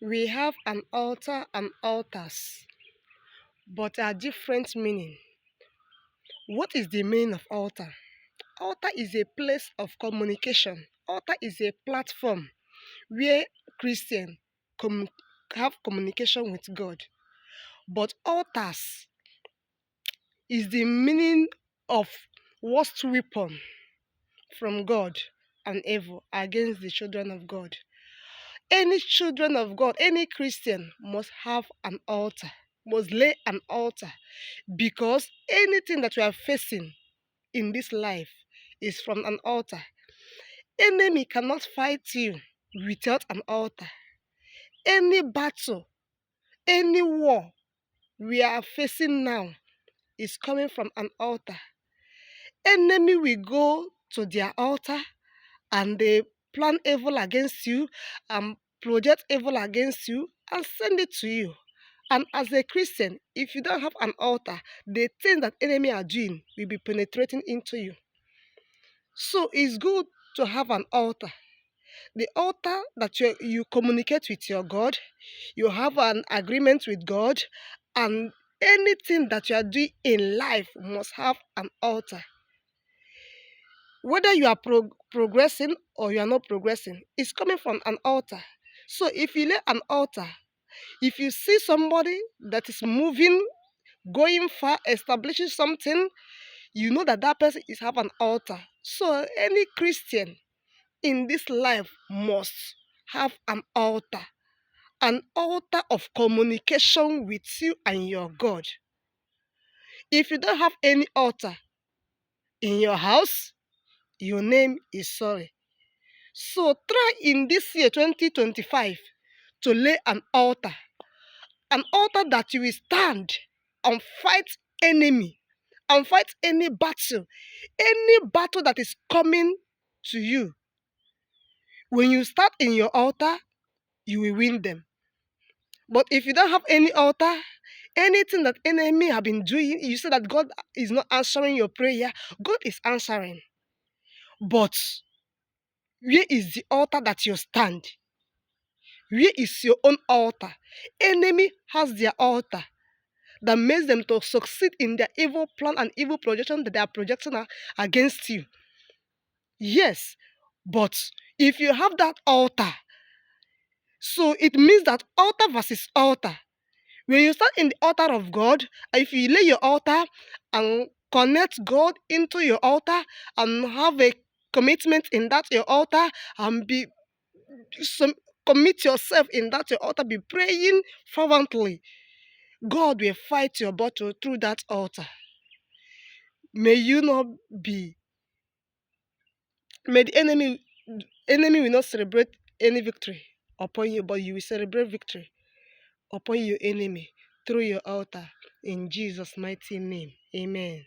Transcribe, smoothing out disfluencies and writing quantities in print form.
We have an altar and altars, but are different meaning. What is the meaning of altar? Altar is a place of communication. Altar is a platform where Christians com- have communication with God. But altars is the meaning of worst weapon from God and evil against the children of God. Any children of God, any Christian must have an altar, must lay an altar, because anything that we are facing in this life is from an altar. Enemy cannot fight you without an altar. Any battle, any war we are facing now is coming from an altar. Enemy will go to their altar and they plan evil against you and project evil against you and send it to you. And as a Christian, if you don't have an altar, the things that enemy are doing will be penetrating into you. So it's good to have an altar. The altar that you communicate with your God, you have an agreement with God, and anything that you are doing in life must have an altar. Whether you are progressing or you are not progressing, it's coming from an altar. So if you lay an altar, if you see somebody that is moving, going far, establishing something, you know that that person is have an altar. So any Christian in this life must have an altar of communication with you and your God. If you don't have any altar in your house, your name is sorry. So try in this year 2025 to lay an altar that you will stand and fight enemy and fight any battle that is coming to you. When you start in your altar, you will win them. But if you don't have any altar, anything that enemy have been doing, you say that God is not answering your prayer. God is answering. But where is the altar that you stand? Where is your own altar? Enemy has their altar that makes them to succeed in their evil plan and evil projection that they are projecting against you. Yes, but if you have that altar, so it means that altar versus altar. When you stand in the altar of God, if you lay your altar and connect God into your altar and have a commitment in that your altar and be some commit yourself in that your altar, be praying fervently, God will fight your battle through that altar. May you not be, may the enemy will not celebrate any victory upon you, but you will celebrate victory upon your enemy through your altar. In Jesus' mighty name, amen.